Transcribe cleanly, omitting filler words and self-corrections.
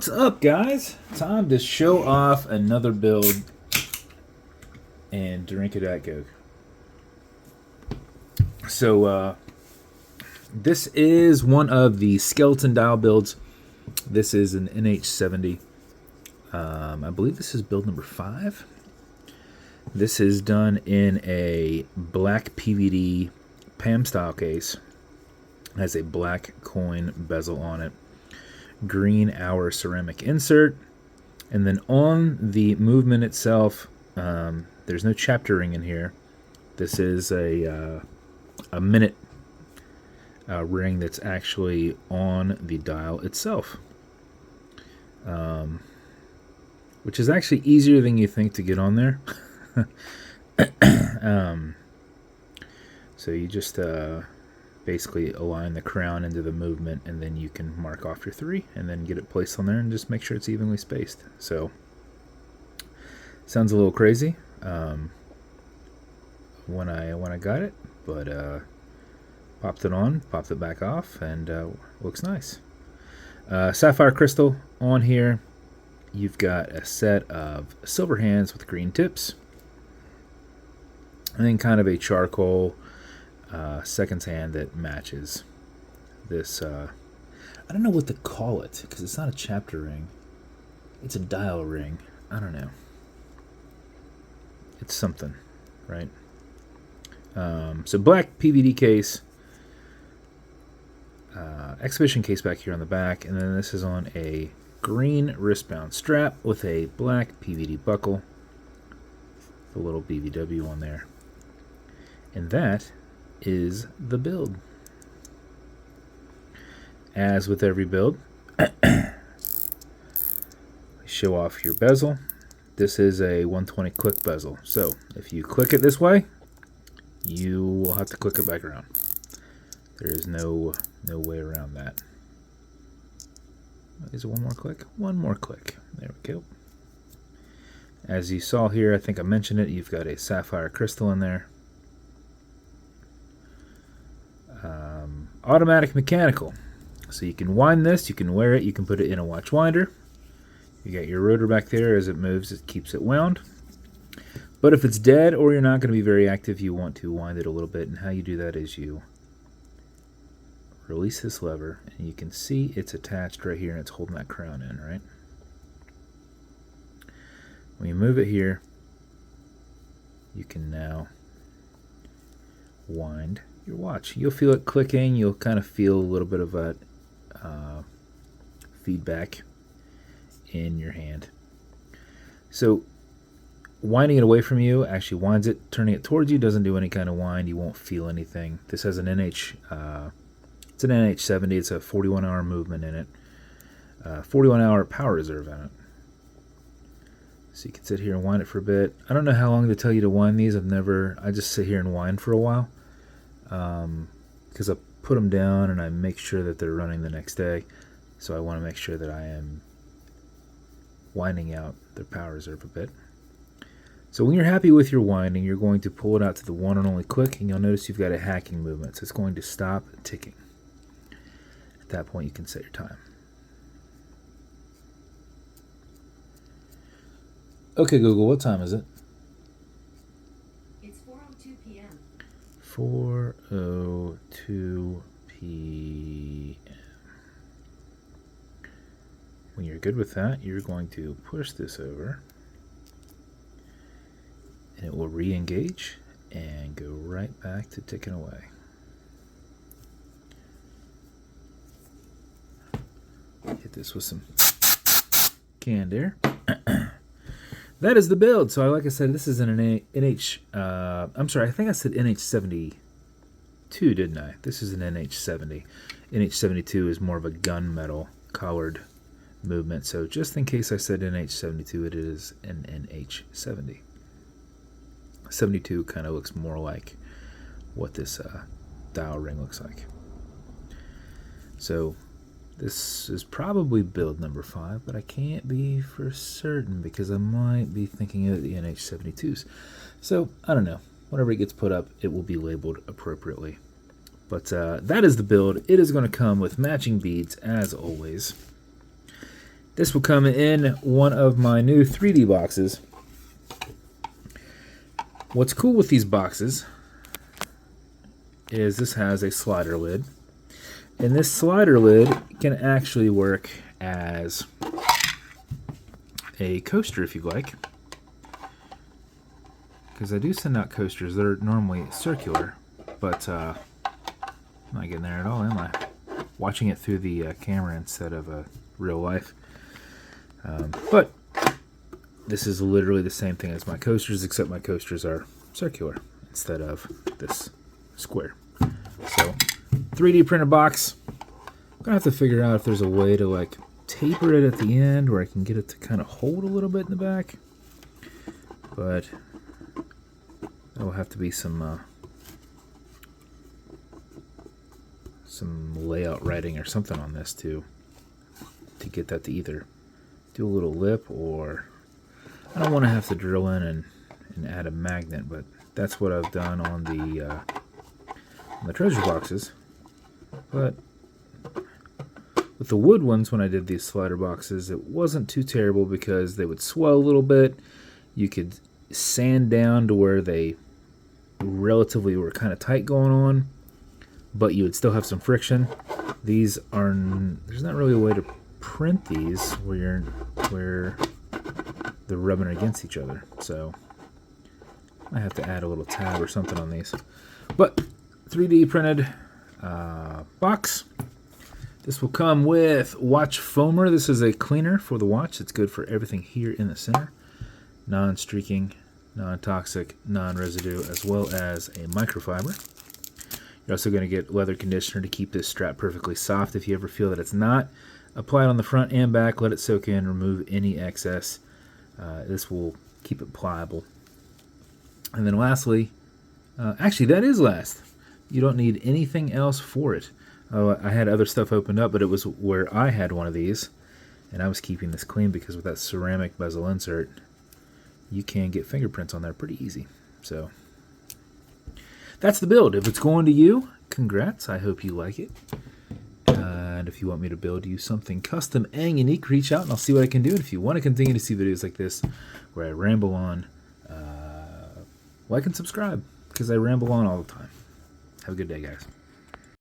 What's up, guys? Time to show off another build and drink of that Coke. So, this is one of the skeleton dial builds. This is an NH70. I believe this is build number 5. This is done in a black PVD PAM style case. It has a black coin bezel on it. Green hour ceramic insert, and then on the movement itself, there's no chapter ring in here. This is a minute ring that's actually on the dial itself, which is actually easier than you think to get on there. So you just basically align the crown into the movement, and then you can mark off your 3 and then get it placed on there and just make sure it's evenly spaced. So sounds a little crazy when I got it, but popped it on, popped it back off, and looks nice. Sapphire crystal on here. You've got a set of silver hands with green tips, and then kind of a charcoal seconds hand that matches this. I don't know what to call it because it's not a chapter ring. It's a dial ring. I don't know. It's something, right? So black PVD case, exhibition case back here on the back, and then this is on a green wristband strap with a black PVD buckle, the little BVW on there, and that is the build. As with every build, show off your bezel. This is a 120 click bezel, so if you click it this way, you will have to click it back around. There is no way around that. Is it one more click? One more click. There we go. As you saw here, I think I mentioned it, you've got a sapphire crystal in there. Automatic mechanical. So you can wind this, you can wear it, you can put it in a watch winder. You got your rotor back there. As it moves, it keeps it wound. But if it's dead or you're not going to be very active, you want to wind it a little bit. And how you do that is you release this lever, and you can see it's attached right here, and it's holding that crown in, right? When you move it here, you can now wind your watch. You'll feel it clicking. You'll kind of feel a little bit of a feedback in your hand. So winding it away from you actually winds it. Turning it towards you doesn't do any kind of wind. You won't feel anything. This has an it's an NH70. It's a 41-hour movement in it. 41-hour power reserve in it. So you can sit here and wind it for a bit. I don't know how long they tell you to wind these. I just sit here and wind for a while. Because I put them down and I make sure that they're running the next day. So I want to make sure that I am winding out their power reserve a bit. So when you're happy with your winding, you're going to pull it out to the one and only click, and you'll notice you've got a hacking movement. So it's going to stop ticking. At that point, you can set your time. Okay, Google, what time is it? It's 4:02 p.m. 4:02 p.m. When you're good with that, you're going to push this over, and it will re-engage and go right back to ticking away. Hit this with some canned air. That is the build. So like I said, this is an I'm sorry, I think I said NH72, didn't I? This is an NH70. NH72 is more of a gunmetal colored movement. So just in case I said NH72, it is an NH70. 72 kind of looks more like what this dial ring looks like. So this is probably build number 5, but I can't be for certain because I might be thinking of the NH72s. So I don't know. Whenever it gets put up, it will be labeled appropriately. But that is the build. It is going to come with matching beads as always. This will come in one of my new 3D boxes. What's cool with these boxes is this has a slider lid. And this slider lid can actually work as a coaster if you like. Because I do send out coasters. They're normally circular, but I'm not getting there at all, am I? Watching it through the camera instead of real life. But this is literally the same thing as my coasters, except my coasters are circular instead of this square. So, 3D printed box. I'm gonna have to figure out if there's a way to like taper it at the end where I can get it to kind of hold a little bit in the back. But there will have to be some layout writing or something on this to get that to either do a little lip, or I don't want to have to drill in and add a magnet, but that's what I've done on the treasure boxes. But with the wood ones, when I did these slider boxes, it wasn't too terrible because they would swell a little bit. You could sand down to where they relatively were kind of tight going on, but you would still have some friction. These are, there's not really a way to print these where they're rubbing against each other, so I have to add a little tab or something on these. But 3D printed box. This will come with watch foamer. This is a cleaner for the watch. It's good for everything here in the center. Non-streaking, non-toxic, non-residue, as well as a microfiber. You're also going to get leather conditioner to keep this strap perfectly soft. If you ever feel that it's not, apply it on the front and back, let it soak in, remove any excess. This will keep it pliable. And then lastly, actually that is last. You don't need anything else for it. I had other stuff opened up, but it was where I had one of these, and I was keeping this clean because with that ceramic bezel insert, you can get fingerprints on there pretty easy. So that's the build. If it's going to you, congrats. I hope you like it. And if you want me to build you something custom and unique, reach out and I'll see what I can do. And if you want to continue to see videos like this where I ramble on, like and subscribe, because I ramble on all the time. Have a good day, guys.